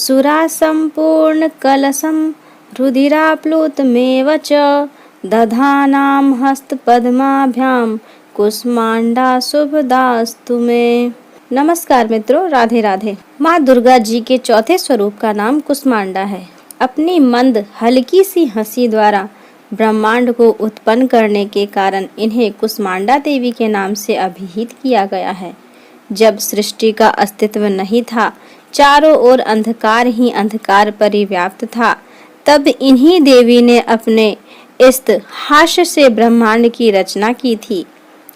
सुरा संपूर्ण कलशं रुधिराप्लुतमेव च दधानां हस्तपद्माभ्यां कुष्मांडा शुभदास्तु मे। नमस्कार मित्रों, राधे राधे। माँ दुर्गा जी के चौथे स्वरूप का नाम कुष्मांडा है। अपनी मंद हल्की सी हंसी द्वारा ब्रह्मांड को उत्पन्न करने के कारण इन्हें कुष्मांडा देवी के नाम से अभिहित किया गया है। जब सृष्टि का अस्तित्व नहीं था, चारों ओर अंधकार ही अंधकार परिव्याप्त था, तब इन्हीं देवी ने अपने इस्त हास्य से ब्रह्मांड की रचना की थी।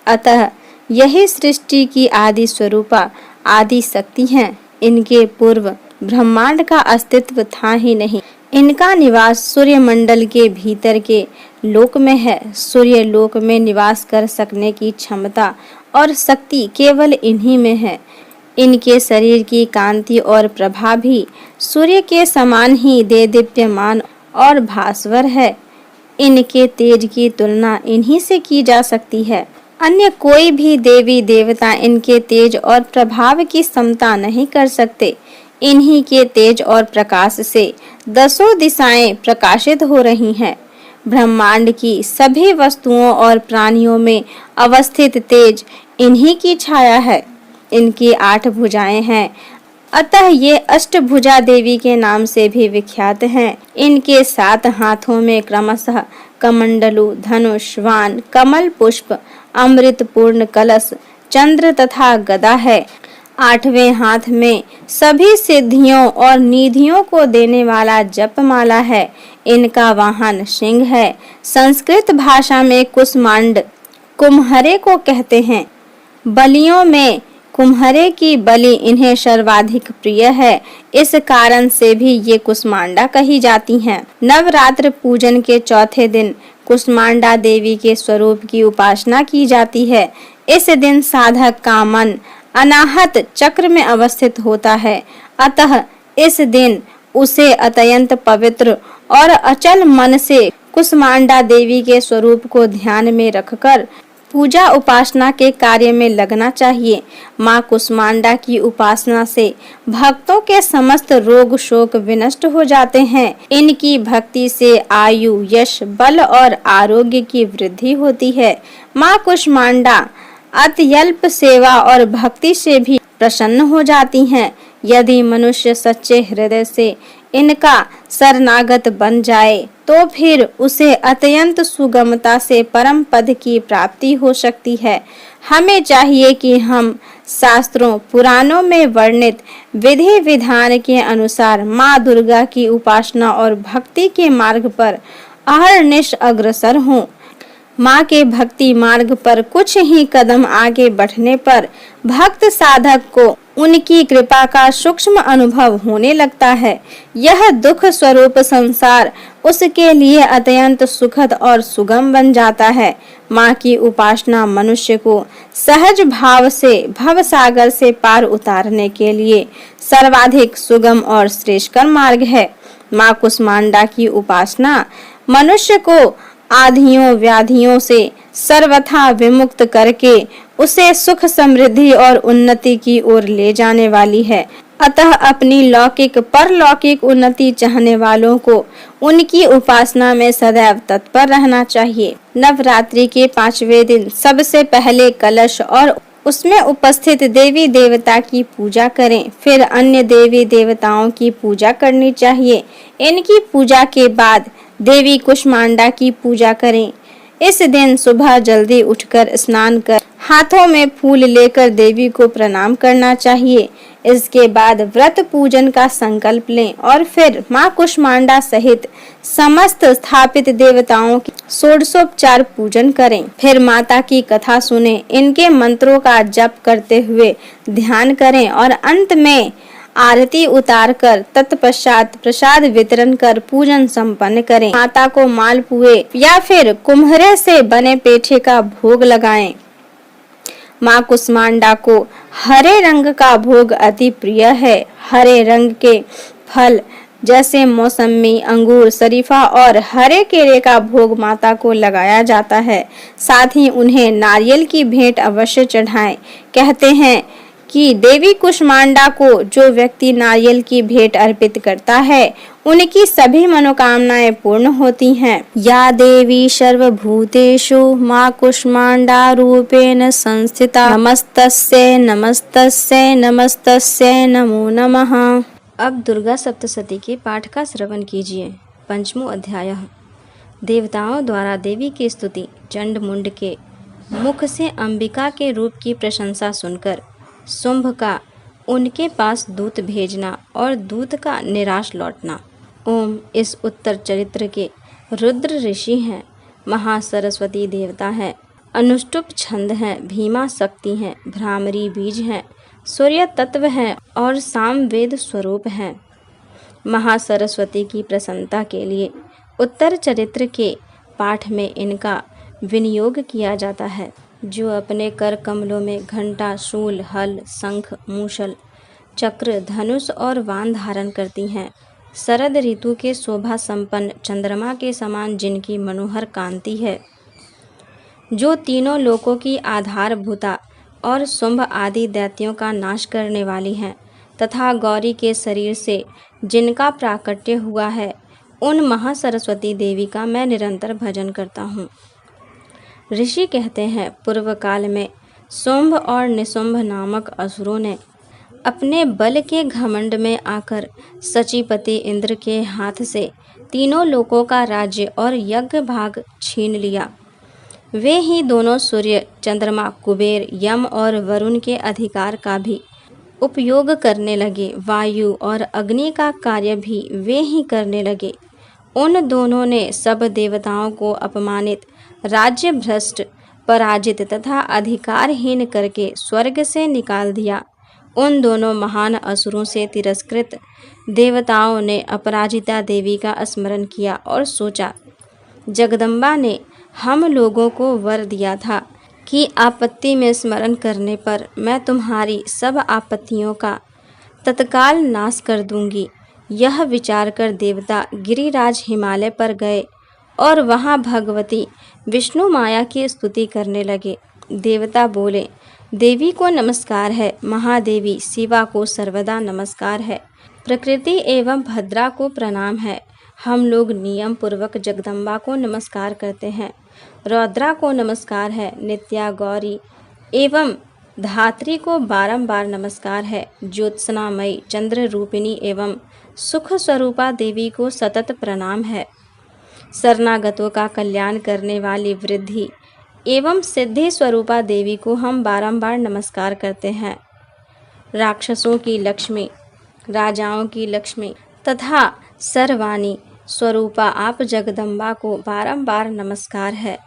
अतः यही सृष्टि की आदि स्वरूपा आदि शक्ति हैं। इनके पूर्व ब्रह्मांड का अस्तित्व था ही नहीं। इनका निवास सूर्य मंडल के भीतर के लोक में है। सूर्य लोक में निवास कर सकने की क्षमता और शक्ति केवल इन्हीं में है। इनके शरीर की कांति और प्रभा भी सूर्य के समान ही देदीप्यमान और भास्वर है। इनके तेज की तुलना इन्हीं से की जा सकती है। अन्य कोई भी देवी देवता इनके तेज और प्रभाव की समता नहीं कर सकते। इन्हीं के तेज और प्रकाश से दसों दिशाएं प्रकाशित हो रही हैं। ब्रह्मांड की सभी वस्तुओं और प्राणियों में अवस्थित तेज इन्हीं की छाया है। इनकी 8 भुजाएं हैं, अतः ये अष्टभुजा देवी के नाम से भी विख्यात हैं। इनके 7 हाथों में क्रमशः कमंडलु, धनुष, वाण, कमल पुष्प, अमृत पूर्ण कलश, चंद्र तथा गदा है। 8वें हाथ में सभी सिद्धियों और निधियों को देने वाला जपमाला है। इनका वाहन सिंह है। संस्कृत भाषा में कुष्मांड कुम्हरे को कहते हैं। बलियों में कुम्हरे की बलि इन्हें सर्वाधिक प्रिय है। इस कारण से भी ये कुष्मांडा कही जाती हैं। नवरात्र पूजन के चौथे दिन कुष्मांडा देवी के स्वरूप की उपासना की जाती है। इस दिन साधक का मन अनाहत चक्र में अवस्थित होता है। अतः इस दिन उसे अत्यंत पवित्र और अचल मन से कुष्मांडा देवी के स्वरूप को ध्यान में रखकर पूजा उपासना के कार्य में लगना चाहिए। माँ कुष्मांडा की उपासना से भक्तों के समस्त रोग शोक विनष्ट हो जाते हैं। इनकी भक्ति से आयु, यश, बल और आरोग्य की वृद्धि होती है। माँ कुष्मांडा अत्यल्प सेवा और भक्ति से भी प्रसन्न हो जाती हैं। यदि मनुष्य सच्चे हृदय से इनका शरणागत बन जाए तो फिर उसे अत्यंत सुगमता से परम पद की प्राप्ति हो सकती है। हमें चाहिए कि हम शास्त्रों पुराणों में वर्णित विधि विधान के अनुसार माँ दुर्गा की उपासना और भक्ति के मार्ग पर अहर्निश अग्रसर हों। माँ के भक्ति मार्ग पर कुछ ही कदम आगे बढ़ने पर भक्त साधक को उनकी कृपा का सूक्ष्म अनुभव होने लगता है। यह दुख स्वरूप संसार उसके लिए अत्यंत सुखद और सुगम बन जाता है। माँ की उपासना मनुष्य को सहज भाव से भव सागर से पार उतारने के लिए सर्वाधिक सुगम और श्रेष्ठकर मार्ग है। माँ कुष्मांडा की उपासना मनुष्य को आधियों व्याधियों से सर्वथा विमुक्त करके उसे सुख समृद्धि और उन्नति की ओर ले जाने वाली है। अतः अपनी लौकिक परलौकिक उन्नति चाहने वालों को उनकी उपासना में सदैव तत्पर रहना चाहिए। नवरात्रि के 5वें दिन सबसे पहले कलश और उसमें उपस्थित देवी देवता की पूजा करें। फिर अन्य देवी देवताओं की पूजा करनी चाहिए। इनकी पूजा के बाद देवी कुष्मांडा की पूजा करें। इस दिन सुबह जल्दी उठकर स्नान कर हाथों में फूल लेकर देवी को प्रणाम करना चाहिए। इसके बाद व्रत पूजन का संकल्प लें और फिर माँ कुष्मांडा सहित समस्त स्थापित देवताओं की षोडशोपचार पूजन करें। फिर माता की कथा सुने, इनके मंत्रों का जप करते हुए ध्यान करें और अंत में आरती उतारकर तत्पश्चात प्रसाद वितरण कर पूजन संपन्न करें। माता को मालपुए या फिर कुम्हरे से बने पेठे का भोग लगाएं। माँ कुष्मांडा को हरे रंग का भोग अति प्रिय है। हरे रंग के फल जैसे मौसमी, अंगूर, शरीफा और हरे केले का भोग माता को लगाया जाता है। साथ ही उन्हें नारियल की भेंट अवश्य चढ़ाएं। कहते हैं कि देवी कुष्मांडा को जो व्यक्ति नारियल की भेंट अर्पित करता है उनकी सभी मनोकामनाएं पूर्ण होती हैं। या देवी सर्वभूतेषु मां कुष्मांडा रूपेण संस्थिता नमस्तस्यै नमस्तस्यै नमस्तस्यै नमो नमः। अब दुर्गा सप्तशती के पाठ का श्रवण कीजिए। पंचमो अध्याय। देवताओं द्वारा देवी की स्तुति। चंड मुंड के मुख से अंबिका के रूप की प्रशंसा सुनकर शुंभ का उनके पास दूत भेजना और दूत का निराश लौटना। ओम इस उत्तर चरित्र के रुद्र ऋषि हैं, महासरस्वती देवता हैं, अनुष्टुप छंद हैं, भीमा शक्ति हैं, भ्रामरी बीज हैं, सूर्य तत्व हैं और सामवेद स्वरूप हैं। महासरस्वती की प्रसन्नता के लिए उत्तर चरित्र के पाठ में इनका विनियोग किया जाता है। जो अपने कर कमलों में घंटा, शूल, हल, शंख, मूषल, चक्र, धनुष और वाण धारण करती हैं। शरद ऋतु के शोभा संपन्न चंद्रमा के समान जिनकी मनोहर कांति है। जो तीनों लोकों की आधारभूता और शुंभ आदि दैत्यों का नाश करने वाली हैं तथा गौरी के शरीर से जिनका प्राकट्य हुआ है, उन महासरस्वती देवी का मैं निरंतर भजन करता हूँ। ऋषि कहते हैं, पूर्व काल में शुंभ और निशुंभ नामक असुरों ने अपने बल के घमंड में आकर सचीपति इंद्र के हाथ से तीनों लोकों का राज्य और यज्ञ भाग छीन लिया। वे ही दोनों सूर्य, चंद्रमा, कुबेर, यम और वरुण के अधिकार का भी उपयोग करने लगे। वायु और अग्नि का कार्य भी वे ही करने लगे। उन दोनों ने सब देवताओं को अपमानित, राज्य भ्रष्ट, पराजित तथा अधिकारहीन करके स्वर्ग से निकाल दिया। उन दोनों महान असुरों से तिरस्कृत देवताओं ने अपराजिता देवी का स्मरण किया और सोचा, जगदम्बा ने हम लोगों को वर दिया था कि आपत्ति में स्मरण करने पर मैं तुम्हारी सब आपत्तियों का तत्काल नाश कर दूंगी। यह विचार कर देवता गिरिराज हिमालय पर गए और वहां भगवती विष्णु माया की स्तुति करने लगे। देवता बोले, देवी को नमस्कार है, महादेवी शिवा को सर्वदा नमस्कार है, प्रकृति एवं भद्रा को प्रणाम है। हम लोग नियम पूर्वक जगदम्बा को नमस्कार करते हैं। रौद्रा को नमस्कार है, नित्या, गौरी एवं धात्री को बारंबार नमस्कार है। ज्योत्सनामयी, चंद्र रूपिणी एवं सुख स्वरूपा देवी को सतत प्रणाम है। शरणागतों का कल्याण करने वाली वृद्धि एवं सिद्धि स्वरूपा देवी को हम बारंबार नमस्कार करते हैं। राक्षसों की लक्ष्मी, राजाओं की लक्ष्मी तथा सर्वाणी स्वरूपा आप जगदम्बा को बारंबार नमस्कार है।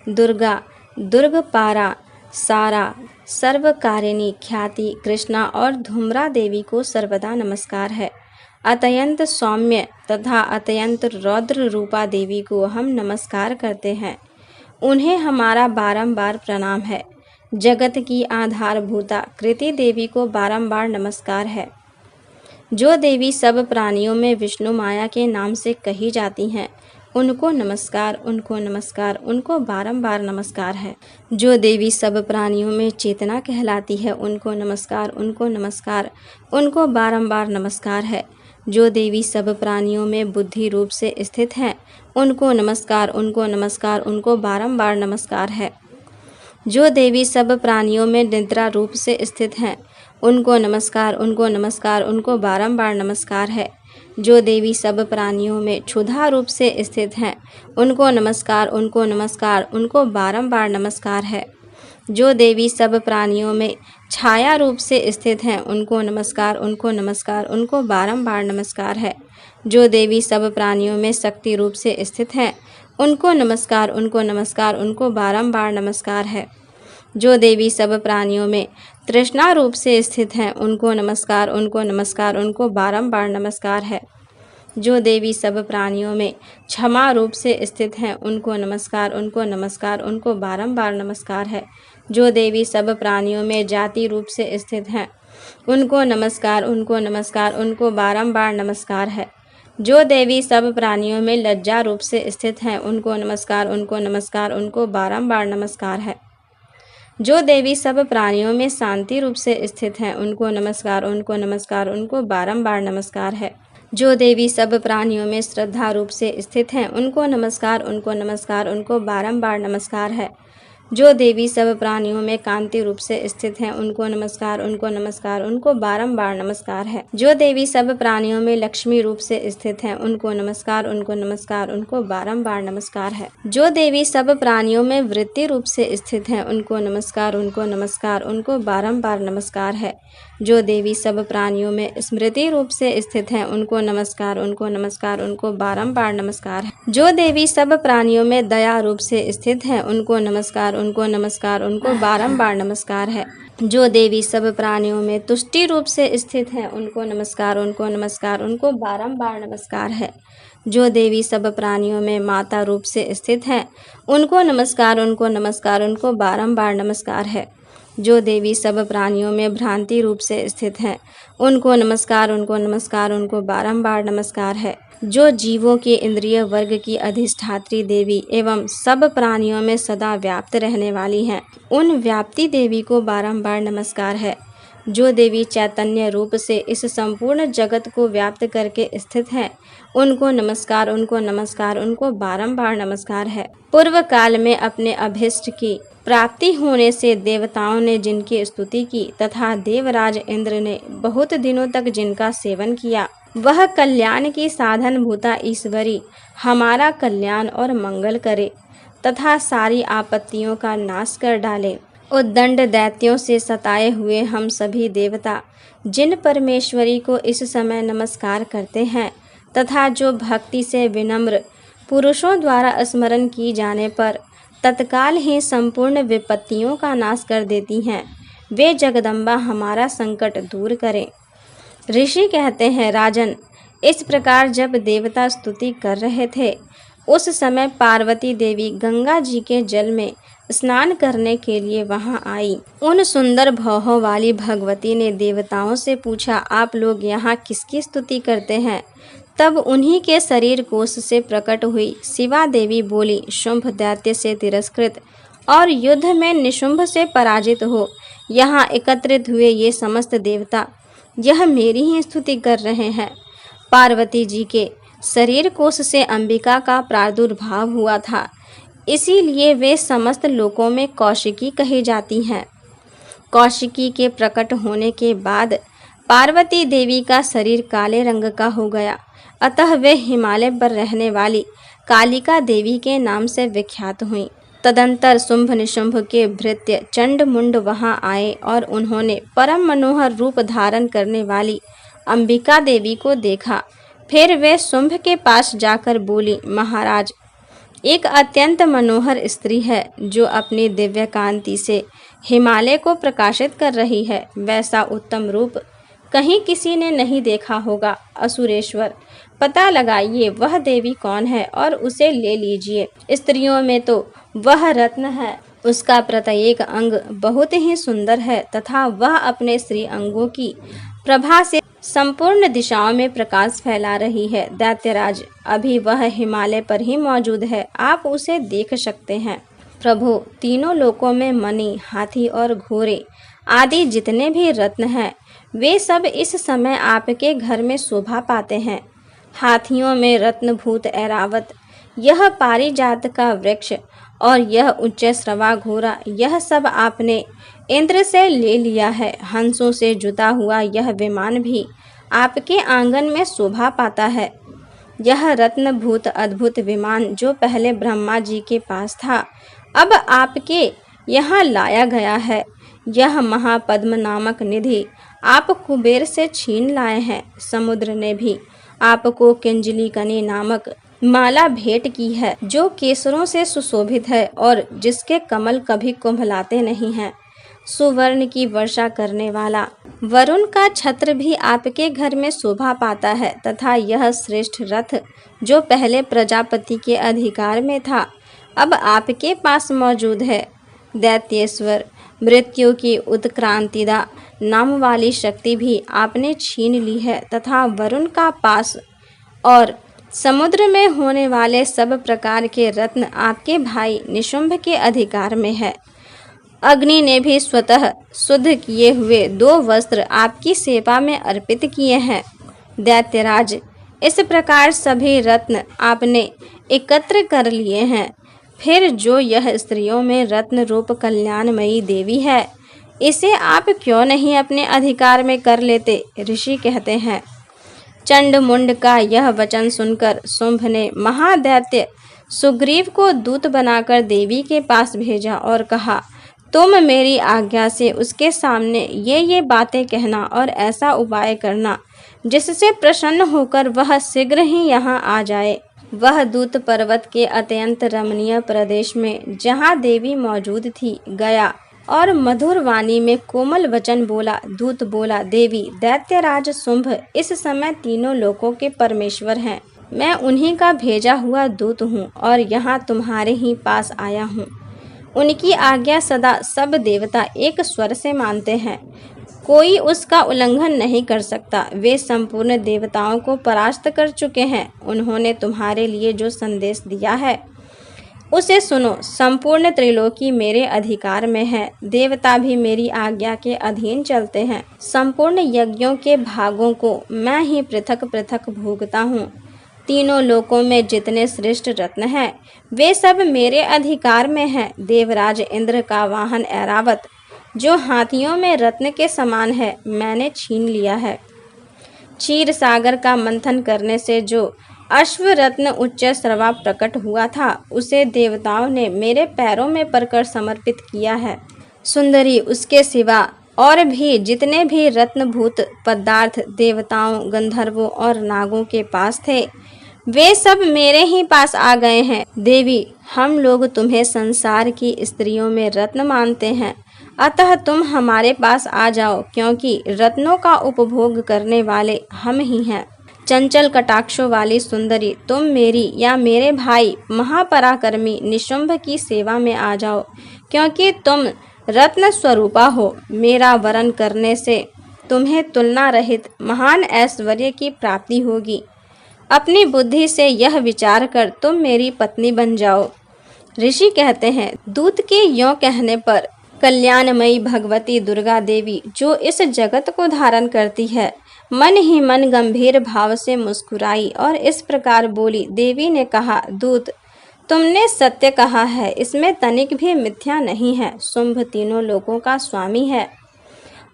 दुर्गा, दुर्गपारा, सारा, सर्वकारिणी, ख्याति, कृष्णा और धूम्रा देवी को सर्वदा नमस्कार है। अत्यंत सौम्य तथा अत्यंत रौद्र रूपा देवी को हम नमस्कार करते हैं। उन्हें हमारा बारंबार प्रणाम है। जगत की आधारभूता कृति देवी को बारंबार नमस्कार है। जो देवी सब प्राणियों में विष्णु माया के नाम से कही जाती हैं, उनको नमस्कार, उनको नमस्कार, उनको बारंबार नमस्कार है। जो देवी सब प्राणियों में चेतना कहलाती है, उनको नमस्कार, उनको नमस्कार, उनको बारंबार नमस्कार है। जो देवी सब प्राणियों में बुद्धि रूप से स्थित हैं, उनको नमस्कार, उनको नमस्कार, उनको बारंबार नमस्कार है। जो देवी सब प्राणियों में निद्रा रूप से स्थित हैं, उनको नमस्कार, उनको नमस्कार, उनको बारंबार नमस्कार है। जो देवी सब प्राणियों में क्षुधा रूप से स्थित हैं, उनको नमस्कार, उनको नमस्कार, उनको बारंबार नमस्कार है। जो देवी सब प्राणियों में छाया रूप से स्थित हैं, उनको नमस्कार, उनको नमस्कार, उनको बारंबार नमस्कार है। जो देवी सब प्राणियों में शक्ति रूप से स्थित हैं, उनको नमस्कार, उनको नमस्कार, उनको बारंबार नमस्कार है। जो देवी सब प्राणियों में तृष्णा रूप से स्थित हैं, उनको नमस्कार, उनको नमस्कार, उनको बारंबार नमस्कार है। जो देवी सब प्राणियों में क्षमा रूप से स्थित हैं, उनको नमस्कार, उनको नमस्कार, उनको बारंबार नमस्कार है। जो देवी सब प्राणियों में जाति रूप से स्थित हैं, उनको नमस्कार, उनको नमस्कार, उनको बारंबार नमस्कार है। जो देवी सब प्राणियों में लज्जा रूप से स्थित हैं, उनको नमस्कार, उनको नमस्कार, उनको बारंबार नमस्कार है। जो देवी सब प्राणियों में शांति रूप से स्थित हैं, उनको नमस्कार, उनको नमस्कार, उनको बारंबार नमस्कार है। जो देवी सब प्राणियों में श्रद्धा रूप से स्थित हैं, उनको नमस्कार, उनको नमस्कार, उनको बारंबार नमस्कार है। जो देवी सब प्राणियों में कांति रूप से स्थित हैं, उनको नमस्कार, उनको नमस्कार, उनको बारंबार नमस्कार है। जो देवी सब प्राणियों में लक्ष्मी रूप से स्थित हैं, उनको नमस्कार, उनको नमस्कार, उनको बारंबार नमस्कार है। जो देवी सब प्राणियों में वृत्ति रूप से स्थित हैं, उनको नमस्कार, उनको नमस्कार, उनको बारंबार नमस्कार है। जो देवी सब प्राणियों में स्मृति रूप से स्थित हैं, उनको नमस्कार, उनको नमस्कार, उनको बारंबार नमस्कार है। जो देवी सब प्राणियों में दया रूप से स्थित हैं, उनको नमस्कार, उनको नमस्कार, उनको बारंबार नमस्कार है। जो देवी सब प्राणियों में तुष्टि रूप से स्थित हैं, उनको नमस्कार, उनको नमस्कार, उनको बारंबार नमस्कार है। जो देवी सब प्राणियों में माता रूप से स्थित हैं, उनको नमस्कार, उनको नमस्कार, उनको बारंबार नमस्कार है। जो देवी सब प्राणियों में भ्रांति रूप से स्थित हैं, उनको नमस्कार, उनको नमस्कार, उनको बारंबार नमस्कार है। जो जीवों के इंद्रिय वर्ग की अधिष्ठात्री देवी एवं सब प्राणियों में सदा व्याप्त रहने वाली हैं, उन व्याप्ति देवी को बारंबार नमस्कार है। जो देवी चैतन्य रूप से इस संपूर्ण जगत को व्याप्त करके स्थित हैं, उनको नमस्कार, उनको नमस्कार, उनको बारंबार नमस्कार है। पूर्व काल में अपने अभिष्ट की प्राप्ति होने से देवताओं ने जिनकी स्तुति की तथा देवराज इंद्र ने बहुत दिनों तक जिनका सेवन किया, वह कल्याण की साधन भूता ईश्वरी हमारा कल्याण और मंगल करे तथा सारी आपत्तियों का नाश कर डाले। उद्दंड दैत्यों से सताए हुए हम सभी देवता जिन परमेश्वरी को इस समय नमस्कार करते हैं तथा जो भक्ति से विनम्र पुरुषों द्वारा स्मरण की जाने पर तत्काल ही संपूर्ण विपत्तियों का नाश कर देती हैं, वे जगदम्बा हमारा संकट दूर करें। ऋषि कहते हैं, राजन, इस प्रकार जब देवता स्तुति कर रहे थे, उस समय पार्वती देवी गंगा जी के जल में स्नान करने के लिए वहां आई। उन सुंदर भौहों वाली भगवती ने देवताओं से पूछा, आप लोग यहाँ किसकी स्तुति करते हैं? तब उन्हीं के शरीर कोश से प्रकट हुई शिवा देवी बोली, शुंभ दैत्य से तिरस्कृत और युद्ध में निशुंभ से पराजित हो यहाँ एकत्रित हुए ये समस्त देवता यह मेरी ही स्तुति कर रहे हैं। पार्वती जी के शरीर कोश से अंबिका का प्रादुर्भाव हुआ था, इसीलिए वे समस्त लोकों में कौशिकी कही जाती हैं। कौशिकी के प्रकट होने के बाद पार्वती देवी का शरीर काले रंग का हो गया, अतः वे हिमालय पर रहने वाली कालिका देवी के नाम से विख्यात हुईं। तदंतर शुंभ निशुंभ के भृत्य चंड मुंड वहां आए और उन्होंने परम मनोहर रूप धारण करने वाली अंबिका देवी को देखा। फिर वे शुंभ के पास जाकर बोली, महाराज, एक अत्यंत मनोहर स्त्री है जो अपनी दिव्य कांति से हिमालय को प्रकाशित कर रही है। वैसा उत्तम रूप कहीं किसी ने नहीं देखा होगा। असुरेश्वर, पता लगाइए वह देवी कौन है और उसे ले लीजिए। स्त्रियों में तो वह रत्न है, उसका प्रत्येक अंग बहुत ही सुंदर है तथा वह अपने श्री अंगों की प्रभा से संपूर्ण दिशाओं में प्रकाश फैला रही है। दैत्यराज, अभी वह हिमालय पर ही मौजूद है, आप उसे देख सकते हैं। प्रभु, तीनों लोकों में मणि, हाथी और घोड़े आदि जितने भी रत्न हैं, वे सब इस समय आपके घर में शोभा पाते हैं। हाथियों में रत्नभूत ऐरावत, यह पारिजात का वृक्ष और यह उच्च श्रवा घोड़ा, यह सब आपने इंद्र से ले लिया है। हंसों से जुता हुआ यह विमान भी आपके आंगन में शोभा पाता है। यह रत्नभूत अद्भुत विमान जो पहले ब्रह्मा जी के पास था, अब आपके यहाँ लाया गया है। यह महापद्म नामक निधि आप कुबेर से छीन लाए हैं। समुद्र ने भी आपको किंजलीकनी नामक माला भेंट की है, जो केसरों से सुशोभित है और जिसके कमल कभी कुंभलाते नहीं हैं। सुवर्ण की वर्षा करने वाला वरुण का छत्र भी आपके घर में शोभा पाता है तथा यह श्रेष्ठ रथ जो पहले प्रजापति के अधिकार में था, अब आपके पास मौजूद है। दैत्येश्वर, मृत्यु की उत्क्रांतिदा नाम वाली शक्ति भी आपने छीन ली है तथा वरुण का पास और समुद्र में होने वाले सब प्रकार के रत्न आपके भाई निशुंभ के अधिकार में है। अग्नि ने भी स्वतः शुद्ध किए हुए 2 वस्त्र आपकी सेवा में अर्पित किए हैं। दैत्यराज, इस प्रकार सभी रत्न आपने एकत्र कर लिए हैं। फिर जो यह स्त्रियों में रत्न रूप कल्याणमयी देवी है, इसे आप क्यों नहीं अपने अधिकार में कर लेते? ऋषि कहते हैं। चंड मुंड का यह वचन सुनकर शुंभ ने महादैत्य सुग्रीव को दूत बनाकर देवी के पास भेजा और कहा, तुम मेरी आज्ञा से उसके सामने ये बातें कहना और ऐसा उपाय करना जिससे प्रसन्न होकर वह शीघ्र ही यहाँ आ जाए। वह दूत पर्वत के अत्यंत रमणीय प्रदेश में जहाँ देवी मौजूद थी गया और मधुर वाणी में कोमल वचन बोला। दूत बोला, देवी, दैत्यराज शुंभ इस समय तीनों लोकों के परमेश्वर हैं। मैं उन्हीं का भेजा हुआ दूत हूँ और यहाँ तुम्हारे ही पास आया हूँ। उनकी आज्ञा सदा सब देवता एक स्वर से मानते हैं, कोई उसका उल्लंघन नहीं कर सकता। वे संपूर्ण देवताओं को परास्त कर चुके हैं। उन्होंने तुम्हारे लिए जो संदेश दिया है उसे सुनो। संपूर्ण त्रिलोकी मेरे अधिकार में है। देवता भी मेरी आज्ञा के अधीन चलते हैं। संपूर्ण यज्ञों के भागों को मैं ही पृथक पृथक भोगता हूँ। तीनों लोकों में जितने श्रेष्ठ रत्न हैं, वे सब मेरे अधिकार में हैं। देवराज इंद्र का वाहन ऐरावत, जो हाथियों में रत्न के समान है, मैंने छीन लिया है। क्षीर सागर का मंथन करने से जो अश्व रत्न उच्च स्रवा प्रकट हुआ था, उसे देवताओं ने मेरे पैरों में पड़कर समर्पित किया है। सुंदरी, उसके सिवा और भी जितने भी रत्नभूत पदार्थ देवताओं, गंधर्वों और नागों के पास थे, वे सब मेरे ही पास आ गए हैं। देवी, हम लोग तुम्हें संसार की स्त्रियों में रत्न मानते हैं, अतः तुम हमारे पास आ जाओ, क्योंकि रत्नों का उपभोग करने वाले हम ही हैं। चंचल कटाक्षों वाली सुंदरी, तुम मेरी या मेरे भाई महापराक्रमी निशुंभ की सेवा में आ जाओ, क्योंकि तुम रत्न स्वरूपा हो। मेरा वरण करने से तुम्हें तुलना रहित महान ऐश्वर्य की प्राप्ति होगी। अपनी बुद्धि से यह विचार कर तुम मेरी पत्नी बन जाओ। ऋषि कहते हैं, दूत के यों कहने पर कल्याणमयी भगवती दुर्गा देवी, जो इस जगत को धारण करती है, मन ही मन गंभीर भाव से मुस्कुराई और इस प्रकार बोली। देवी ने कहा, दूत, तुमने सत्य कहा है, इसमें तनिक भी मिथ्या नहीं है। शुंभ तीनों लोकों का स्वामी है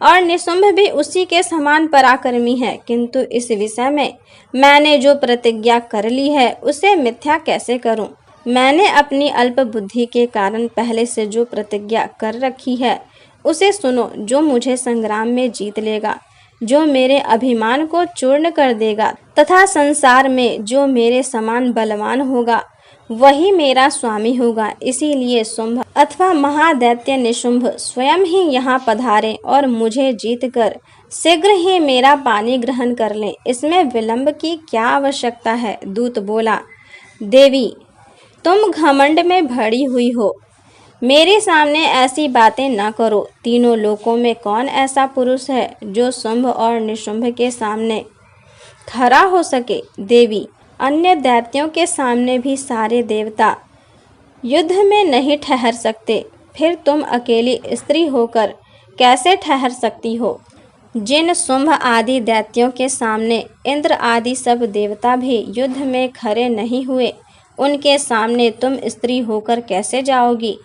और निशुंभ भी उसी के समान पराक्रमी है, किंतु इस विषय में मैंने जो प्रतिज्ञा कर ली है उसे मिथ्या कैसे करूं? मैंने अपनी अल्प बुद्धि के कारण पहले से जो प्रतिज्ञा कर रखी है उसे सुनो। जो मुझे संग्राम में जीत लेगा, जो मेरे अभिमान को चूर्ण कर देगा तथा संसार में जो मेरे समान बलवान होगा, वही मेरा स्वामी होगा। इसीलिए शुंभ अथवा महादैत्य निशुंभ स्वयं ही यहाँ पधारे और मुझे जीतकर शीघ्र ही मेरा पानी ग्रहण कर लें। इसमें विलंब की क्या आवश्यकता है? दूत बोला, देवी, तुम घमंड में भरी हुई हो, मेरे सामने ऐसी बातें न करो। तीनों लोकों में कौन ऐसा पुरुष है जो शुंभ और निशुंभ के सामने खड़ा हो सके? देवी, अन्य दैत्यों के सामने भी सारे देवता युद्ध में नहीं ठहर सकते, फिर तुम अकेली स्त्री होकर कैसे ठहर सकती हो? जिन शुंभ आदि दैत्यों के सामने इंद्र आदि सब देवता भी युद्ध में खड़े नहीं हुए, उनके सामने तुम स्त्री होकर कैसे जाओगी?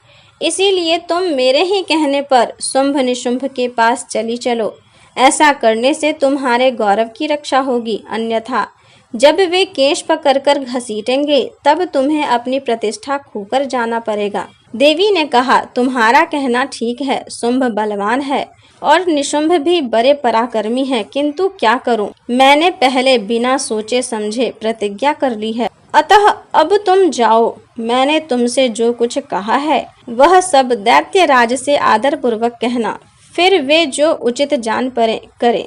इसीलिए तुम मेरे ही कहने पर शुंभ निशुंभ के पास चली चलो। ऐसा करने से तुम्हारे गौरव की रक्षा होगी, अन्यथा जब वे केश पकड़कर घसीटेंगे तब तुम्हें अपनी प्रतिष्ठा खोकर जाना पड़ेगा। देवी ने कहा, तुम्हारा कहना ठीक है, शुंभ बलवान है और निशुंभ भी बड़े पराक्रमी हैं, किंतु क्या करूं? मैंने पहले बिना सोचे समझे प्रतिज्ञा कर ली है, अतः अब तुम जाओ। मैंने तुमसे जो कुछ कहा है वह सब दैत्य राज से आदर पूर्वक कहना, फिर वे जो उचित जान पड़े करें।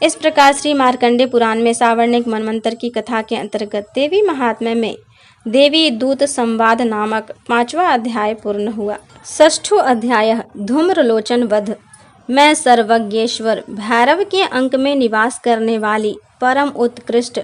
इस प्रकार श्री मार्कंडेय पुराण में सावर्णिक मनवंतर की कथा के अंतर्गत देवी महात्म्य में देवी दूत संवाद नामक 5वां अध्याय पूर्ण हुआ। 6ठो अध्याय धूम्रलोचन वध। मैं सर्वज्ञेश्वर भैरव के अंक में निवास करने वाली परम उत्कृष्ट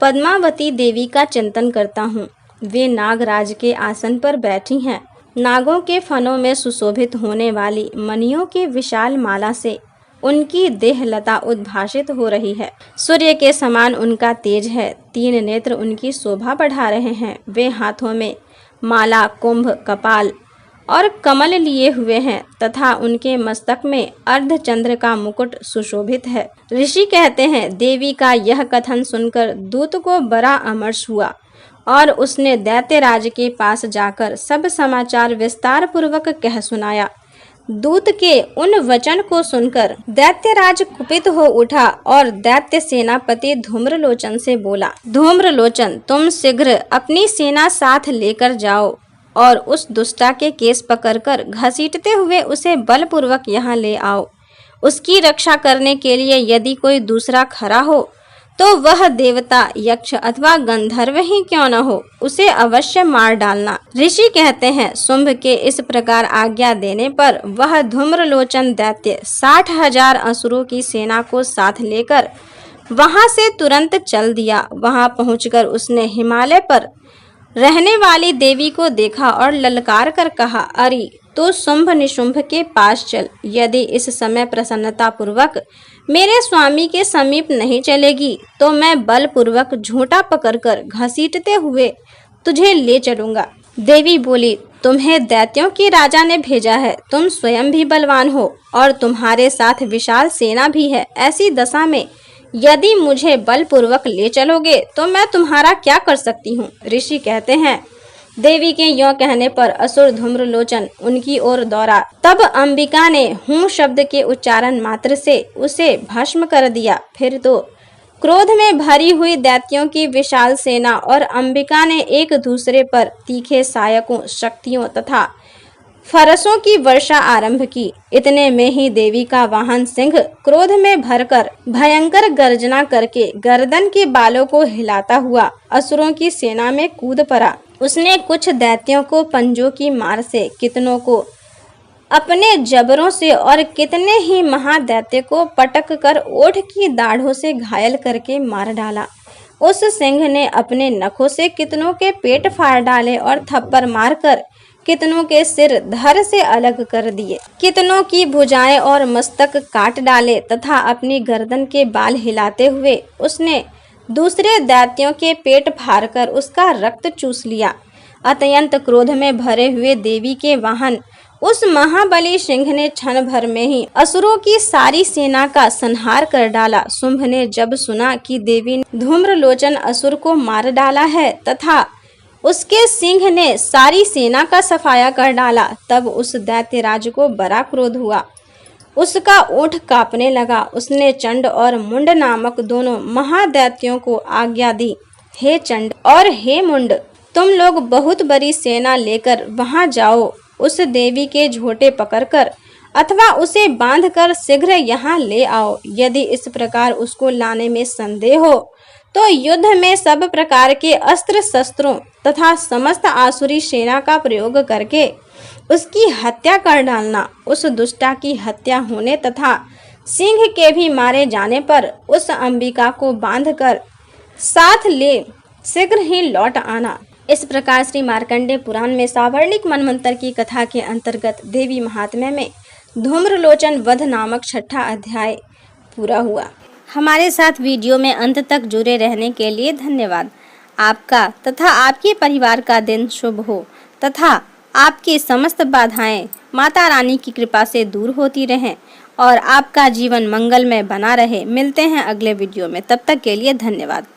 पद्मावती देवी का चिंतन करता हूँ। वे नागराज के आसन पर बैठी हैं नागों के फनों में सुशोभित होने वाली मणियों की विशाल माला से उनकी देहलता उद्भासित हो रही है। सूर्य के समान उनका तेज है। 3 नेत्र उनकी शोभा बढ़ा रहे हैं। वे हाथों में माला, कुंभ, कपाल और कमल लिए हुए हैं तथा उनके मस्तक में अर्धचंद्र का मुकुट सुशोभित है। ऋषि कहते हैं, देवी का यह कथन सुनकर दूत को बड़ा अमर्ष हुआ और उसने दैत्यराज के पास जाकर सब समाचार विस्तार पूर्वक कह सुनाया। दूत के उन वचन को सुनकर दैत्यराज कुपित हो उठा और दैत्य सेनापति धूम्रलोचन से बोला, धूम्रलोचन, तुम शीघ्र अपनी सेना साथ लेकर जाओ और उस दुष्टा के केस पकड़कर घसीटते हुए उसे बलपूर्वक यहाँ ले आओ। उसकी रक्षा करने के लिए यदि कोई दूसरा खड़ा हो तो वह देवता, यक्ष अथवा गंधर्व ही क्यों न हो, उसे अवश्य मार डालना। ऋषि कहते हैं, शुंभ के इस प्रकार आज्ञा देने पर वह धूम्रलोचन दैत्य 60,000 असुरों की सेना को साथ लेकर वहां से तुरंत चल दिया। वहां पहुंचकर उसने हिमालय पर रहने वाली देवी को देखा और ललकार कर कहा, अरे तो शुंभ निशुंभ के पास चल। यदि इस समय प्रसन्नता पूर्वक मेरे स्वामी के समीप नहीं चलेगी तो मैं बलपूर्वक झूठा पकड़कर घसीटते हुए तुझे ले चलूंगा। देवी बोली, तुम्हें दैत्यों के राजा ने भेजा है। तुम स्वयं भी बलवान हो और तुम्हारे साथ विशाल सेना भी है। ऐसी दशा में यदि मुझे बलपूर्वक ले चलोगे तो मैं तुम्हारा क्या कर सकती हूँ। ऋषि कहते हैं, देवी के यों कहने पर असुर धूम्रलोचन उनकी ओर दौड़ा। तब अंबिका ने हूँ शब्द के उच्चारण मात्र से उसे भस्म कर दिया। फिर तो क्रोध में भरी हुई दैत्यों की विशाल सेना और अंबिका ने एक दूसरे पर तीखे सहायकों, शक्तियों तथा फरसों की वर्षा आरंभ की। इतने में ही देवी का वाहन सिंह क्रोध में भरकर भयंकर गर्जना करके गर्दन के बालों को हिलाता हुआ असुरों की सेना में कूद पड़ा। उसने कुछ दैत्यों को पंजों की मार से, कितनों को अपने जबरों से और कितने ही महादैत्य को पटक कर ओठ की दाढ़ों से घायल करके मार डाला। उस सिंह ने अपने नखों से कितनों के पेट फाड़ डाले और थप्पड़ मारकर कितनों के सिर धड़ से अलग कर दिए। कितनों की भुजाएं और मस्तक काट डाले तथा अपनी गर्दन के बाल हिलाते हुए उसने दूसरे दैत्यों के पेट फाड़कर उसका रक्त चूस लिया। अत्यंत क्रोध में भरे हुए देवी के वाहन उस महाबली सिंह ने क्षण भर में ही असुरों की सारी सेना का संहार कर डाला। शुंभ ने जब सुना कि देवी ने धूम्रलोचन असुर को मार डाला है तथा उसके सिंह ने सारी सेना का सफाया कर डाला, तब उस दैत्यराज को बड़ा क्रोध हुआ। उसका ओठ कांपने लगा। उसने चंड और मुंड नामक दोनों महादैत्यों को आज्ञा दी, हे चंड और हे मुंड, तुम लोग बहुत बड़ी सेना लेकर वहां जाओ। उस देवी के झोटे पकड़कर अथवा उसे बांधकर शीघ्र यहाँ ले आओ। यदि इस प्रकार उसको लाने में संदेह हो तो युद्ध में सब प्रकार के अस्त्र शस्त्रों तथा समस्त आसुरी सेना का प्रयोग करके उसकी हत्या कर डालना। उस दुष्टा की हत्या होने तथा सिंह के भी मारे जाने पर उस अंबिका को बांधकर साथ ले शीघ्र ही लौट आना। इस प्रकार श्री मार्कंडेय पुराण में सावर्णिक मनवंतर की कथा के अंतर्गत देवी महात्म्य में धूम्रलोचन वध नामक 6वां अध्याय पूरा हुआ। हमारे साथ वीडियो में अंत तक जुड़े रहने के लिए धन्यवाद। आपका तथा आपके परिवार का दिन शुभ हो तथा आपकी समस्त बाधाएं माता रानी की कृपा से दूर होती रहें और आपका जीवन मंगलमय बना रहे। मिलते हैं अगले वीडियो में, तब तक के लिए धन्यवाद।